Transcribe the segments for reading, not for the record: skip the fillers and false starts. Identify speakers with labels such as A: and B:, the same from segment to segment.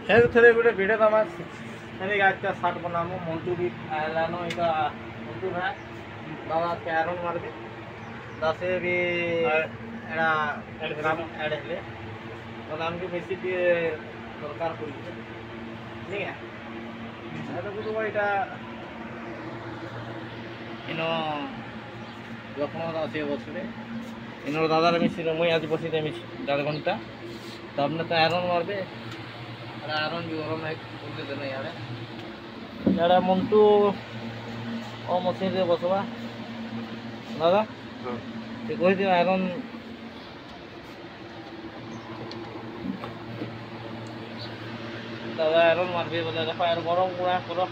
A: health थे गोटे video दमा हेने आज का शर्ट बनामु मंटू भी आलानो इका मंटू है दादा कैरन मार दे दासे भी एड़ा ग्राम ऐड हेले तो नाम की बेसी भी दरकार पड़ी नहीं है तो को इटा इनो लखनऊ दासे बसले इनो दादा मिसी मुई आज बसी दे मिसी 1.5 घंटा तब ने तो आयरन मार दे आयरन भी गरम है बोलते देना यार मंटू ओ मशीन रे बसवा दादा ते कहि दे आयरन दादा आयरन मारबे बोले देखो यार गरम पूरा करो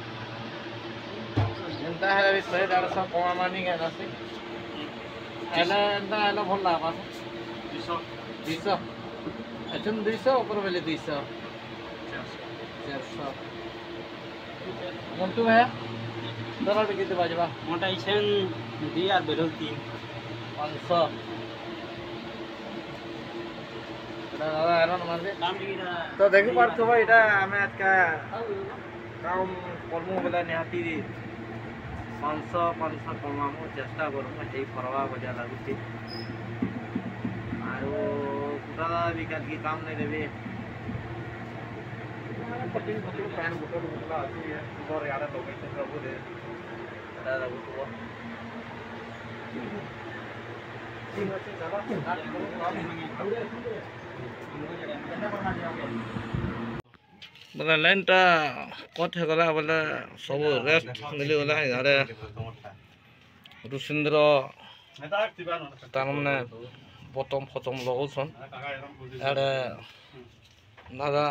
A: एंता है भी 150 कमा मानी गया नसे एला एंता एला भल लागा 200 अच्छा 200 ऊपर वाले 200 400 मंटू है दरा के कितने बाजवा मोटा इछन दिया बेरो 3 500 दादा आयरन मार दे तो देखि पारथो भाई एटा हमें आज का काम करमु बोला निहाती 500 कमामु चेष्टा करमु हे परवा बजा लागुची आरो कुटादा विकास की काम नहीं देबे पट्टी फैन बुटला आसी है और यार लोकेशन प्रभु दे एटा लागु तो ठीक আছে बोला लाइन टा कट हो गला बोले सब रेस्ट मिली गला यारे रुसिंद्र तार माने बटम फटम लगौछन यारे नागा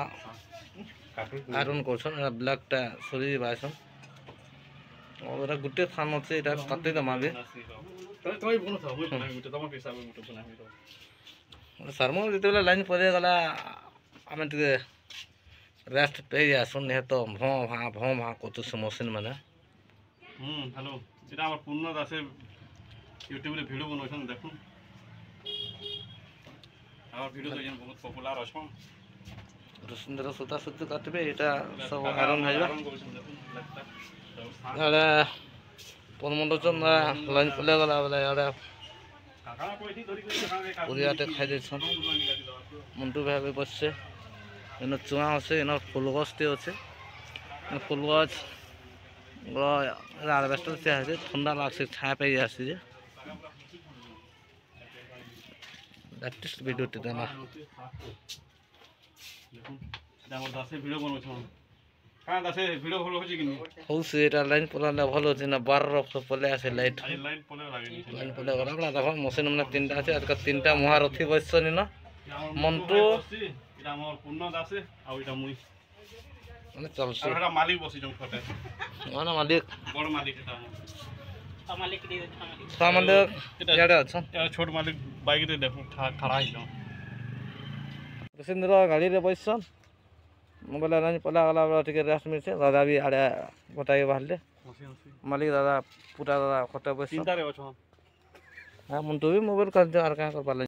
A: आयरन करछन एटा ब्लैक टा सरी बायछन और गुटे थान আছে এটা কাটে দমাবে তুমি বনো তো মই বনাই গুटे তোমার হিসাবে গুटे বনাই শর্মা যেতেবেলা লাইন পড়ে গলা আমি টিকে रेस्ट पे आसन नहीं तो भँ भँ कत से मशीन मैंने
B: हेलो এটা আমার পূর্ণ দাসে ইউটিউবে ভিডিও বনাইছন দেখুন আমার ভিডিও তো বহুত পপুলার আছে
A: सुंदर सुता सुत काटबे एटा सब आयरन है अरे पनमंडचन लाइन पले गला बोले अरे पुरियाटे खाइ देछन मंटू भाई बसছে एनो चुआ আছে एनो फुलगछते আছে फुलगछ हार्वेस्टर से আছে ठंडा लागছে छाया पे আছে जे लेटेस्ट वीडियो ते देना
B: দেখুন এটা আমার দাসে ভিডিও বনাইছন কাঁ দাসে ভিডিও ভালো হচ্ছে কিনি
A: হউছে এটা লাইন পলালে ভালো হচ্ছে না 12 রফ পলে আছে লাইট
B: লাইন পলে লাগেনি
A: লাইন পলে গলা বলা দেখো মশিন মানে তিনটা আছে আজকে তিনটা মহারথী বসছনি না মন্টু
B: এটা আমার পূর্ণ দাসে আর এটা মুই
A: মানে চলছে
B: আর এটা মালিক বসি জং ফটে
A: মানে মালিক
B: বড় মালিক এটা আমার মালিক দিয়ে
A: মালিক ইয়াড়ে আছেন
B: এটা ছোট মালিক বাইক রে দেখো খাড়া হইলো
A: रुसिंद्र गाड़ी रे बसछन मोबाइल लाइन पला गला टिके रेस्ट मिलছে दादा भी आड़े गोटाई बाहरले मालिक दादा पूरा दादा खटे बस
B: चिंता रे अछन
A: हां मंटू भी मोबाइल कर आर का कर पाले